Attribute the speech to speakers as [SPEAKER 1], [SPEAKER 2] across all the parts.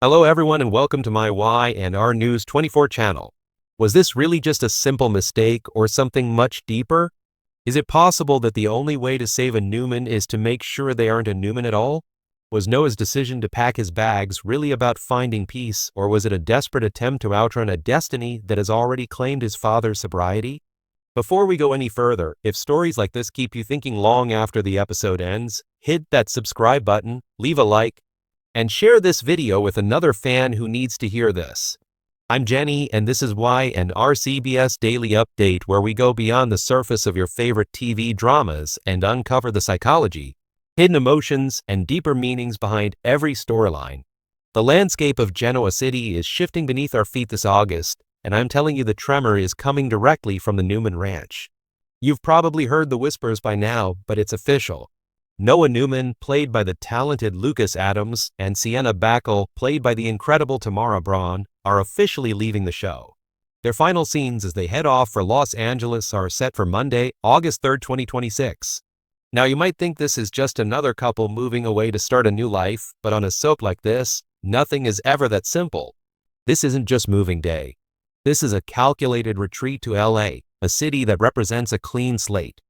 [SPEAKER 1] Hello everyone and welcome to my Y&R News 24 channel. Was this really just a simple mistake or something much deeper? Is it possible that the only way to save a Newman is to make sure they aren't a Newman at all? Was Noah's decision to pack his bags really about finding peace, or was it a desperate attempt to outrun a destiny that has already claimed his father's sobriety? Before we go any further, if stories like this keep you thinking long after the episode ends, hit that subscribe button, leave a like, and share this video with another fan who needs to hear this. I'm Jenny, and this is Y&R CBS Daily Update, where we go beyond the surface of your favorite TV dramas and uncover the psychology, hidden emotions, and deeper meanings behind every storyline. The landscape of Genoa City is shifting beneath our feet this August, and I'm telling you the tremor is coming directly from the Newman Ranch. You've probably heard the whispers by now, but it's official. Noah Newman, played by the talented Lucas Adams, and Sienna Bacall, played by the incredible Tamara Braun, are officially leaving the show. Their final scenes as they head off for Los Angeles are set for Monday, August 3rd, 2026. Now you might think this is just another couple moving away to start a new life, but on a soap like this, nothing is ever that simple. This isn't just moving day. This is a calculated retreat to LA, a city that represents a clean slate.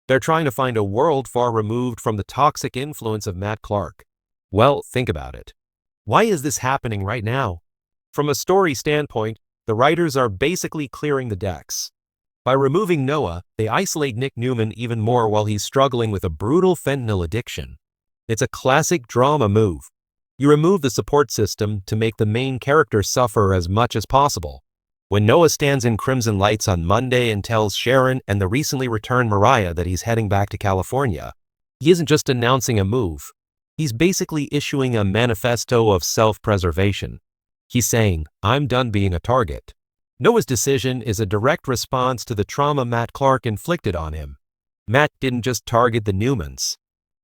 [SPEAKER 1] They're trying to find a world far removed from the toxic influence of Matt Clark. Well, think about it. Why is this happening right now? From a story standpoint, the writers are basically clearing the decks. By removing Noah, they isolate Nick Newman even more while he's struggling with a brutal fentanyl addiction. It's a classic drama move. You remove the support system to make the main character suffer as much as possible. When Noah stands in crimson lights on Monday and tells Sharon and the recently returned Mariah that he's heading back to California, he isn't just announcing a move. He's basically issuing a manifesto of self-preservation. He's saying, "I'm done being a target." Noah's decision is a direct response to the trauma Matt Clark inflicted on him. Matt didn't just target the Newmans.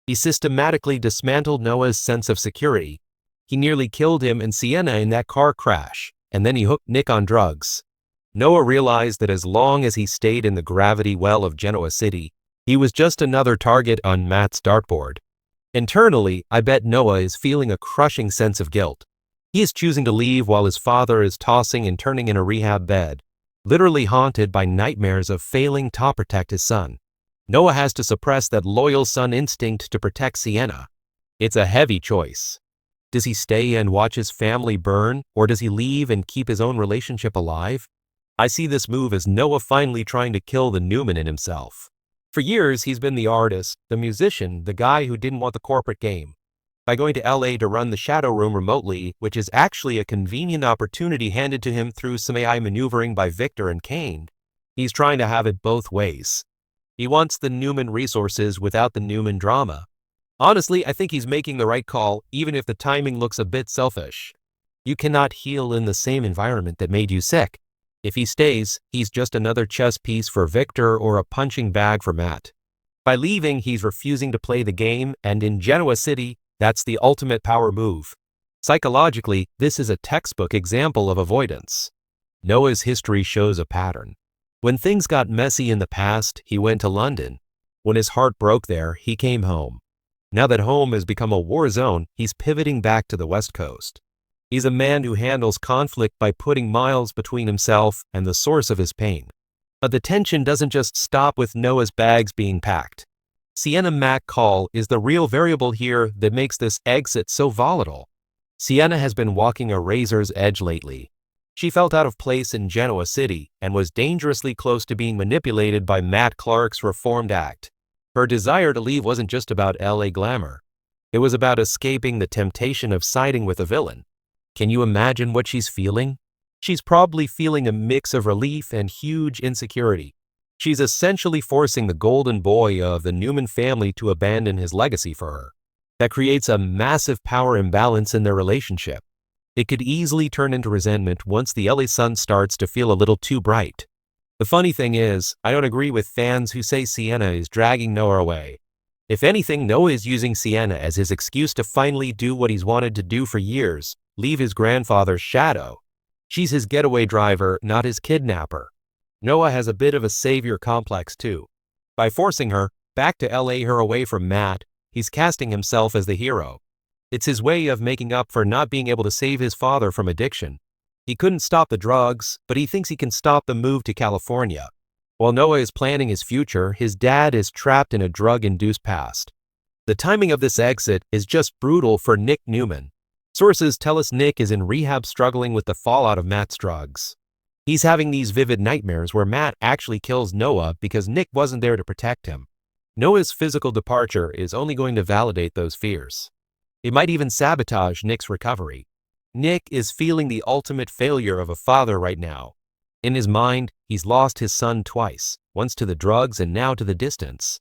[SPEAKER 1] He systematically dismantled Noah's sense of security. He nearly killed him and Sienna in that car crash. And then he hooked Nick on drugs. Noah realized that as long as he stayed in the gravity well of Genoa City, he was just another target on Matt's dartboard. Internally, I bet Noah is feeling a crushing sense of guilt. He is choosing to leave while his father is tossing and turning in a rehab bed, literally haunted by nightmares of failing to protect his son. Noah has to suppress that loyal son instinct to protect Sienna. It's a heavy choice. Does he stay and watch his family burn, or does he leave and keep his own relationship alive? I see this move as Noah finally trying to kill the Newman in himself. For years, he's been the artist, the musician, the guy who didn't want the corporate game. By going to LA to run the Shadow Room remotely, which is actually a convenient opportunity handed to him through some AI maneuvering by Victor and Kane, he's trying to have it both ways. He wants the Newman resources without the Newman drama. Honestly, I think he's making the right call, even if the timing looks a bit selfish. You cannot heal in the same environment that made you sick. If he stays, he's just another chess piece for Victor or a punching bag for Matt. By leaving, he's refusing to play the game, and in Genoa City, that's the ultimate power move. Psychologically, this is a textbook example of avoidance. Noah's history shows a pattern. When things got messy in the past, he went to London. When his heart broke there, he came home. Now that home has become a war zone, he's pivoting back to the West Coast. He's a man who handles conflict by putting miles between himself and the source of his pain. But the tension doesn't just stop with Noah's bags being packed. Sienna Bacall is the real variable here that makes this exit so volatile. Sienna has been walking a razor's edge lately. She felt out of place in Genoa City and was dangerously close to being manipulated by Matt Clark's reformed act. Her desire to leave wasn't just about LA glamour. It was about escaping the temptation of siding with a villain. Can you imagine what she's feeling? She's probably feeling a mix of relief and huge insecurity. She's essentially forcing the golden boy of the Newman family to abandon his legacy for her. That creates a massive power imbalance in their relationship. It could easily turn into resentment once the LA sun starts to feel a little too bright. The funny thing is, I don't agree with fans who say Sienna is dragging Noah away. If anything, Noah is using Sienna as his excuse to finally do what he's wanted to do for years, leave his grandfather's shadow. She's his getaway driver, not his kidnapper. Noah has a bit of a savior complex too. By forcing her back to LA, her away from Matt, he's casting himself as the hero. It's his way of making up for not being able to save his father from addiction. He couldn't stop the drugs, but he thinks he can stop the move to California. While Noah is planning his future, his dad is trapped in a drug-induced past. The timing of this exit is just brutal for Nick Newman. Sources tell us Nick is in rehab struggling with the fallout of Matt's drugs. He's having these vivid nightmares where Matt actually kills Noah because Nick wasn't there to protect him. Noah's physical departure is only going to validate those fears. It might even sabotage Nick's recovery. Nick is feeling the ultimate failure of a father right now. In his mind, he's lost his son twice, once to the drugs and now to the distance.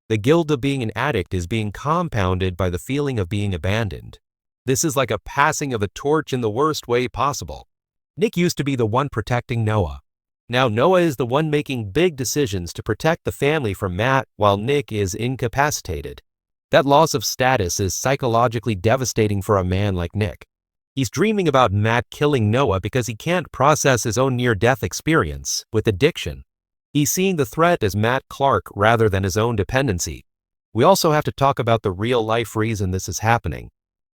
[SPEAKER 1] The guilt of being an addict is being compounded by the feeling of being abandoned. This is like a passing of a torch in the worst way possible. Nick used to be the one protecting Noah. Now Noah is the one making big decisions to protect the family from Matt while Nick is incapacitated. That loss of status is psychologically devastating for a man like Nick. He's dreaming about Matt killing Noah because he can't process his own near-death experience with addiction. He's seeing the threat as Matt Clark rather than his own dependency. We also have to talk about the real-life reason this is happening.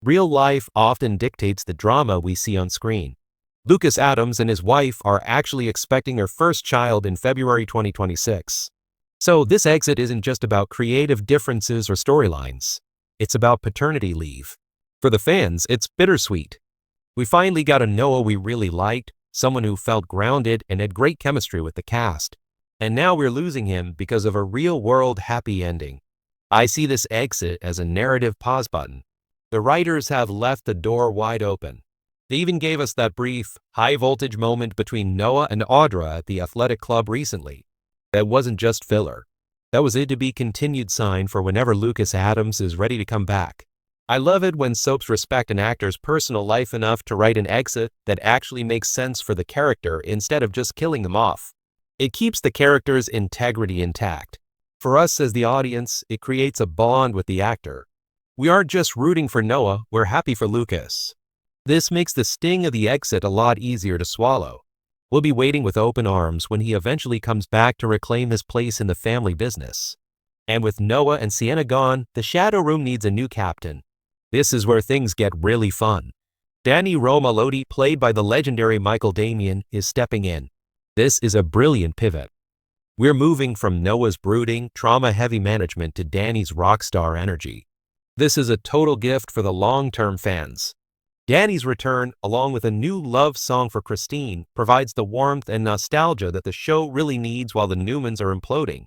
[SPEAKER 1] Real life often dictates the drama we see on screen. Lucas Adams and his wife are actually expecting their first child in February 2026. So this exit isn't just about creative differences or storylines. It's about paternity leave. For the fans, it's bittersweet. We finally got a Noah we really liked, someone who felt grounded and had great chemistry with the cast. And now we're losing him because of a real-world happy ending. I see this exit as a narrative pause button. The writers have left the door wide open. They even gave us that brief, high-voltage moment between Noah and Audra at the athletic club recently. That wasn't just filler. That was a to-be-continued sign for whenever Lucas Adams is ready to come back. I love it when soaps respect an actor's personal life enough to write an exit that actually makes sense for the character instead of just killing them off. It keeps the character's integrity intact. For us as the audience, it creates a bond with the actor. We aren't just rooting for Noah, we're happy for Lucas. This makes the sting of the exit a lot easier to swallow. We'll be waiting with open arms when he eventually comes back to reclaim his place in the family business. And with Noah and Sienna gone, the Shadow Room needs a new captain. This is where things get really fun. Danny Romalodi, played by the legendary Michael Damian, is stepping in. This is a brilliant pivot. We're moving from Noah's brooding, trauma-heavy management to Danny's rock star energy. This is a total gift for the long-term fans. Danny's return, along with a new love song for Christine, provides the warmth and nostalgia that the show really needs while the Newmans are imploding.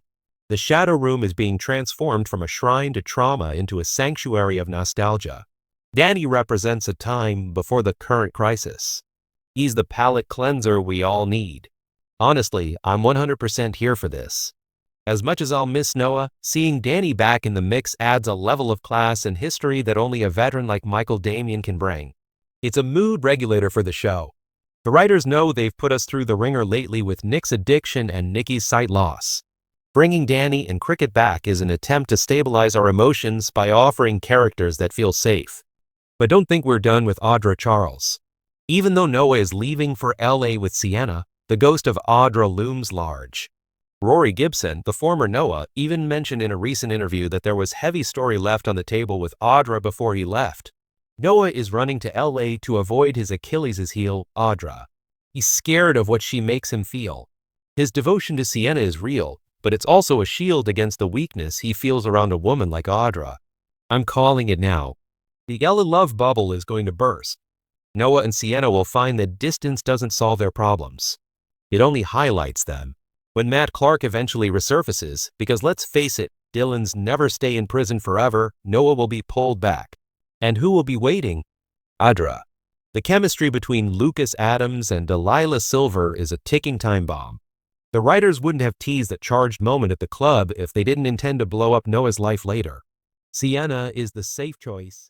[SPEAKER 1] The Shadow Room is being transformed from a shrine to trauma into a sanctuary of nostalgia. Danny represents a time before the current crisis. He's the palate cleanser we all need. Honestly, I'm 100% here for this. As much as I'll miss Noah, seeing Danny back in the mix adds a level of class and history that only a veteran like Michael Damian can bring. It's a mood regulator for the show. The writers know they've put us through the ringer lately with Nick's addiction and Nikki's sight loss. Bringing Danny and Cricket back is an attempt to stabilize our emotions by offering characters that feel safe. But don't think we're done with Audra Charles. Even though Noah is leaving for LA with Sienna, the ghost of Audra looms large. Rory Gibson, the former Noah, even mentioned in a recent interview that there was heavy story left on the table with Audra before he left. Noah is running to LA to avoid his Achilles' heel, Audra. He's scared of what she makes him feel. His devotion to Sienna is real, but it's also a shield against the weakness he feels around a woman like Audra. I'm calling it now. The LA love bubble is going to burst. Noah and Sienna will find that distance doesn't solve their problems. It only highlights them. When Matt Clark eventually resurfaces, because let's face it, Dylans never stay in prison forever, Noah will be pulled back. And who will be waiting? Audra. The chemistry between Lucas Adams and Delilah Silver is a ticking time bomb. The writers wouldn't have teased that charged moment at the club if they didn't intend to blow up Noah's life later. Sienna is the safe choice.